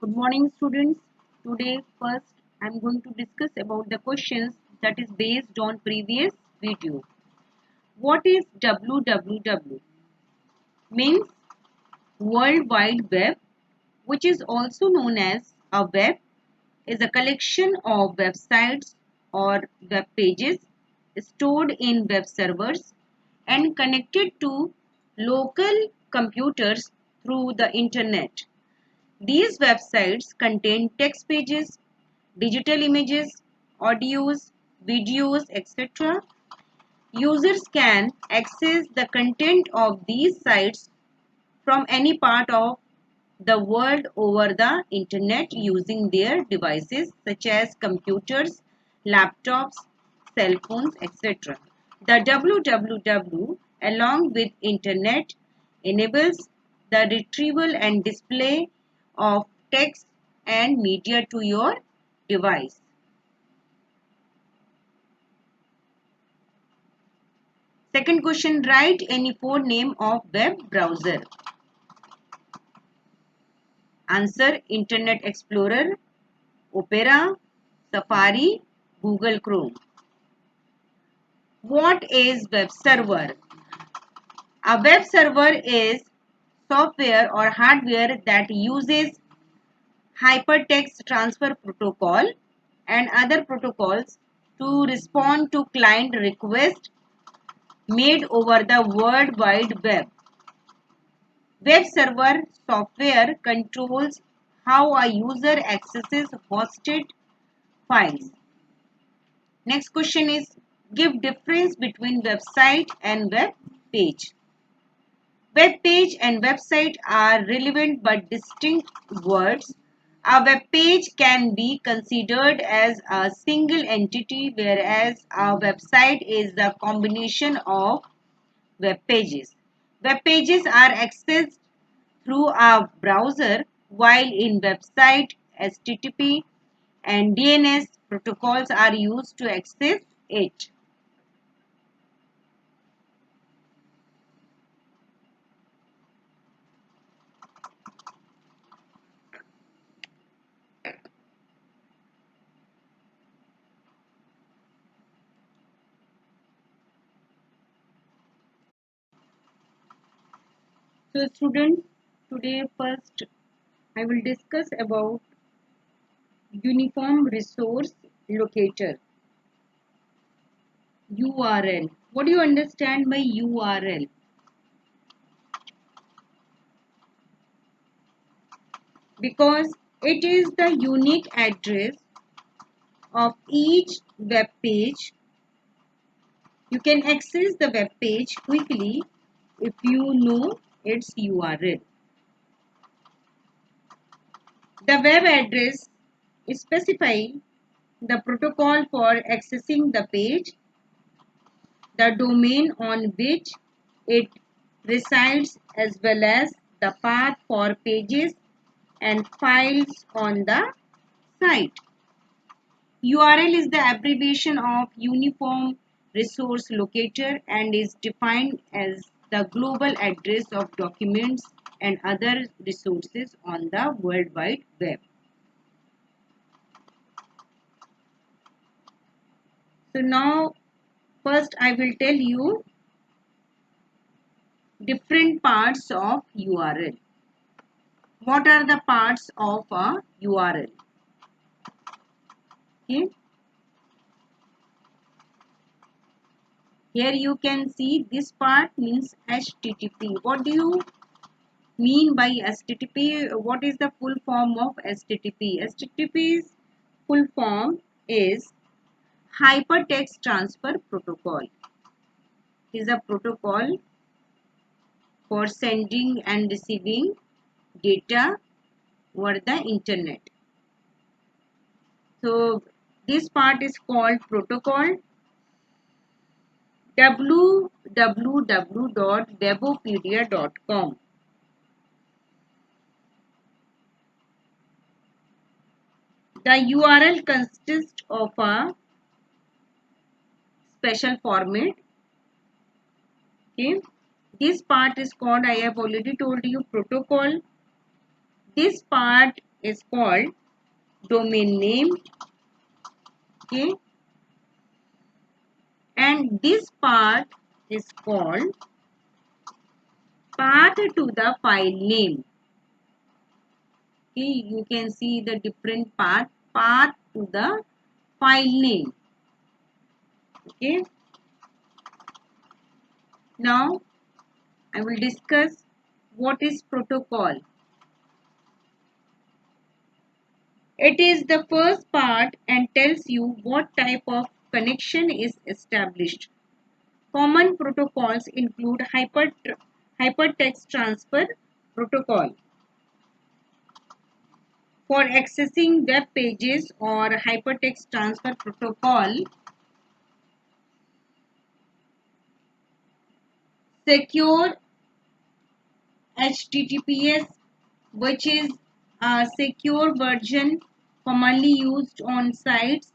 Good morning, students. Today, first, I'm going to discuss about the questions that is based on previous video. What is www? Means World Wide Web, which is also known as a web, is a collection of websites or web pages stored in web servers and connected to local computers through the internet. These websites contain text pages, digital images, audios, videos, etc. Users can access the content of these sites from any part of the world over the internet using their devices such as computers, laptops, cell phones, etc. The www along with internet enables the retrieval and display of text and media to your device. Second question, write any four name of web browser. Answer, Internet Explorer, Opera, Safari, Google Chrome. What is web server? A web server is software or hardware that uses hypertext transfer protocol and other protocols to respond to client requests made over the World Wide Web. Web server software controls how a user accesses hosted files. Next question is, give difference between website and web page. Web page and website are relevant but distinct words. A web page can be considered as a single entity, whereas a website is the combination of web pages. Web pages are accessed through a browser, while in website HTTP and DNS protocols are used to access it. So students, today first I will discuss about Uniform Resource Locator, URL. What do you understand by URL? Because it is the unique address of each web page. You can access the web page quickly if you know its URL. The web address specifies the protocol for accessing the page, the domain on which it resides, as well as the path for pages and files on the site. URL is the abbreviation of Uniform Resource Locator and is defined as the global address of documents and other resources on the World Wide Web. So now first I will tell you different parts of URL. What are the parts of a URL? Okay. Here you can see this part means HTTP. What do you mean by HTTP? What is the full form of HTTP? HTTP's full form is Hypertext Transfer Protocol. It is a protocol for sending and receiving data over the internet. So this part is called protocol. www.webopedia.com. The URL consists of a special format. Okay. This part is called, I have already told you, protocol. This part is called domain name. Okay, and this part is called path to the file name. Okay, you can see the different path to the file name. Okay, now I will discuss what is protocol. It is the first part and tells you what type of connection is established. Common protocols include hypertext transfer protocol for accessing web pages, or hypertext transfer protocol, secure HTTPS, which is a secure version commonly used on sites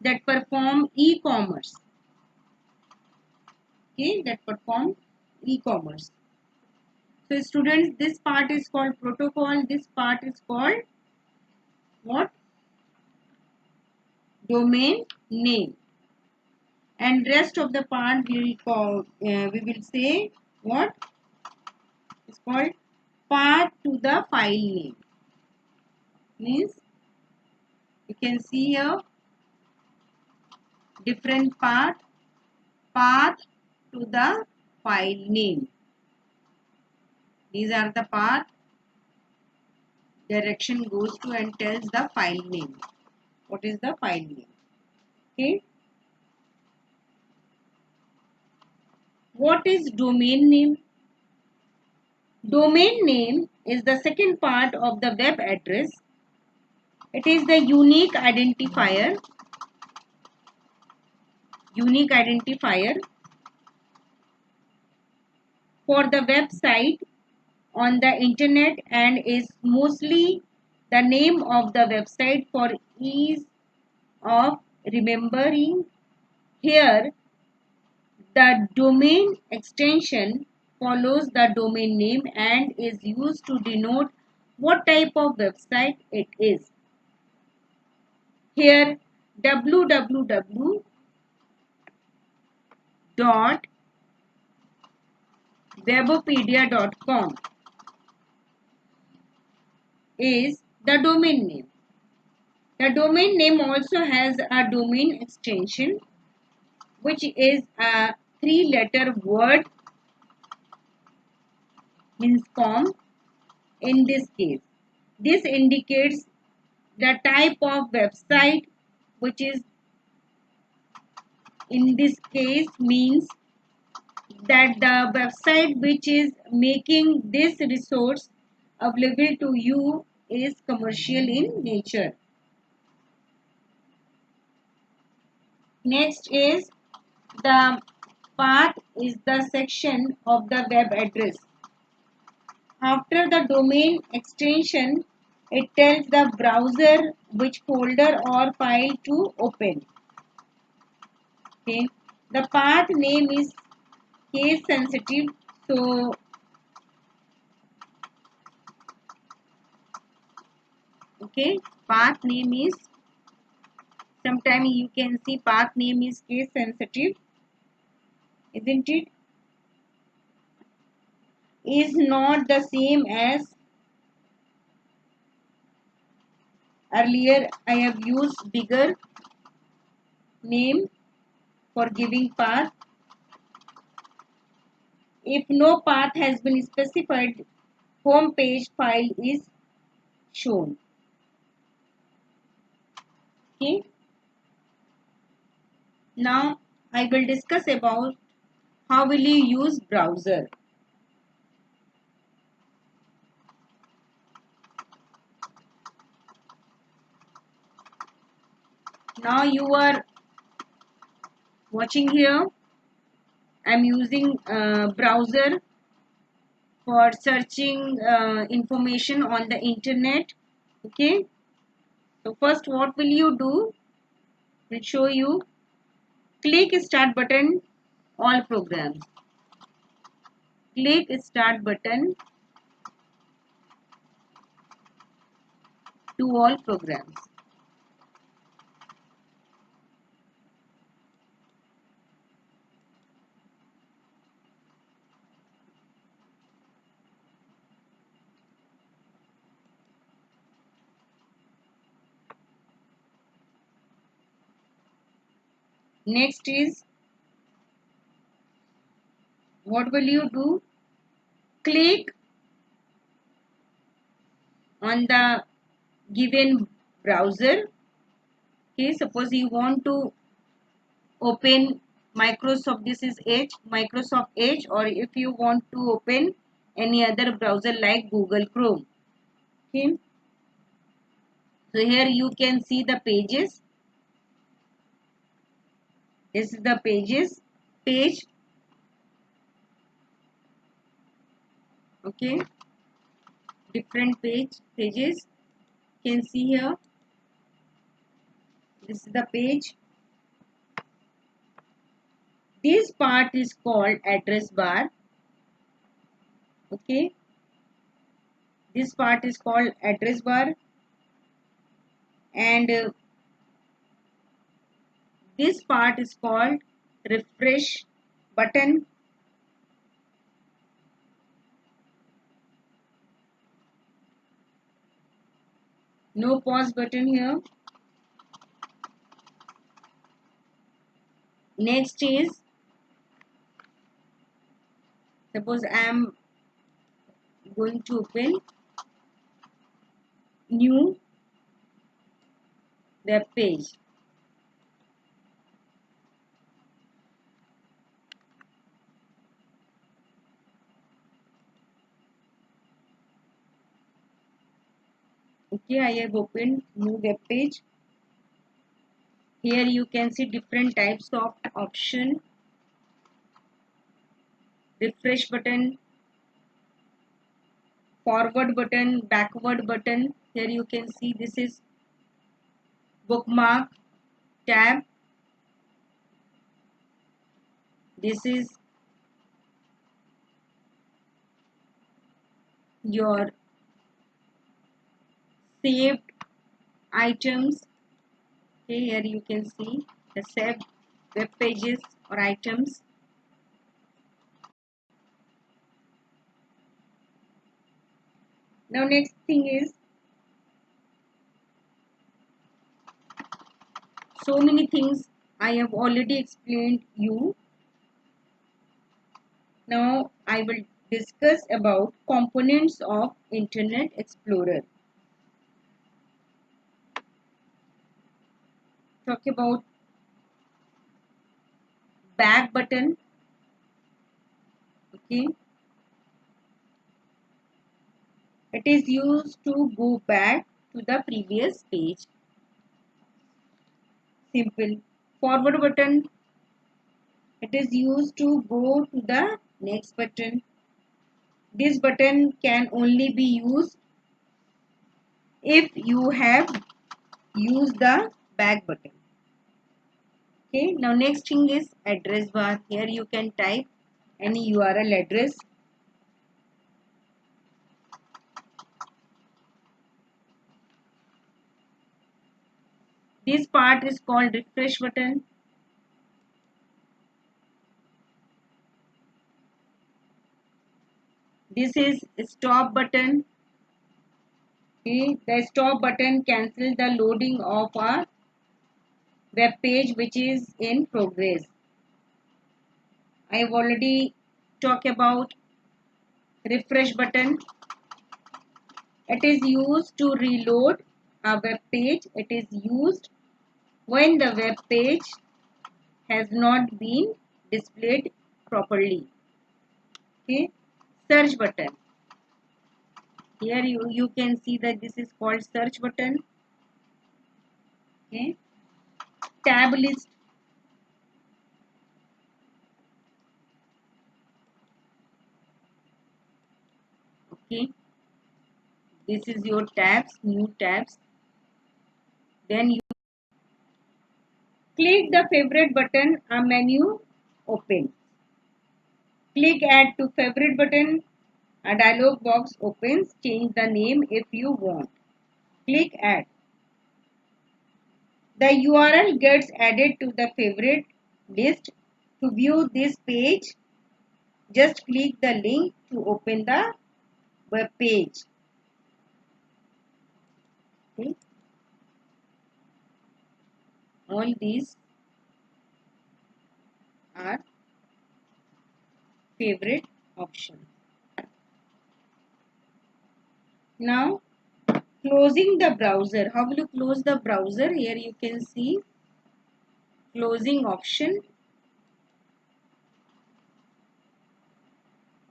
that perform e-commerce. Okay, that perform e-commerce. So students, this part is called protocol. This part is called what? Domain name. And rest of the part we will call, we will say what? It's called path to the file name. Means you can see here different path to the file name. These are the path direction goes to and tells the file name. What is the file name? Okay. What is domain name? Domain name is the second part of the web address. It is the unique identifier for the website on the internet and is mostly the name of the website for ease of remembering. Here, the domain extension follows the domain name and is used to denote what type of website it is. Here, www.webopedia.com is the domain name. The domain name also has a domain extension, which is a 3-letter word, means com in this case. This indicates the type of website, which is in this case means that the website which is making this resource available to you is commercial in nature. Next is the path is the section of the web address. After the domain extension, it tells the browser which folder or file to open. Okay. The path name is case sensitive, so okay, path name is, sometimes you can see path name is case sensitive, isn't it? Is not the same as earlier. I have used bigger name for giving path. If no path has been specified, home page file is shown. Okay. Now I will discuss about how will you use browser. Now you are watching here. I am using browser for searching information on the internet. Okay. So first what will you do? Will show you. Click start button, all programs. Click start button. to all programs. Next is, what will you do? Click on the given browser. Okay, suppose you want to open Microsoft, this is Edge, Microsoft Edge, or if you want to open any other browser like Google Chrome. Okay, so here you can see the pages. This is the page. Okay, different pages you can see here. This is the page. This part is called address bar. Okay, this part is called address bar, and this part is called refresh button. No pause button here. Next is, suppose I am going to open new web page. Okay, I have opened new web page. Here you can see different types of option. Refresh button, forward button, backward button. Here you can see this is bookmark tab. This is your saved items. Okay, here you can see the saved web pages or items. Now next thing is, so many things I have already explained you. Now I will discuss about components of Internet Explorer. Talk about back button. Okay, it is used to go back to the previous page. Simple. Forward button, it is used to go to the next button. This button can only be used if you have used the back button. Okay, now next thing is address bar. Here you can type any URL address. This part is called refresh button. This is stop button. Okay, the stop button cancels the loading of a web page which is in progress. I have already talked about refresh button. It is used to reload a web page. It is used when the web page has not been displayed properly. Okay, search button. Here you can see that this is called search button. Okay, tab list. Okay, this is your tabs, new tabs. Then you click the favorite button, a menu opens. Click add to favorite button, a dialog box opens. Change the name if you want. Click add. The URL gets added to the favorite list. To view this page, just click the link to open the web page. Okay. All these are favorite options. Now closing the browser. How will you close the browser? Here you can see closing option.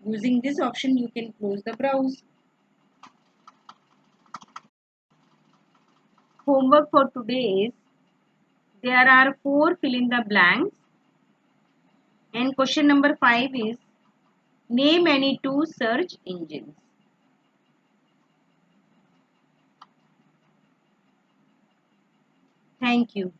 Using this option you can close the browser. Homework for today is there are 4 fill in the blanks and question number 5 is name any 2 search engines. Thank you.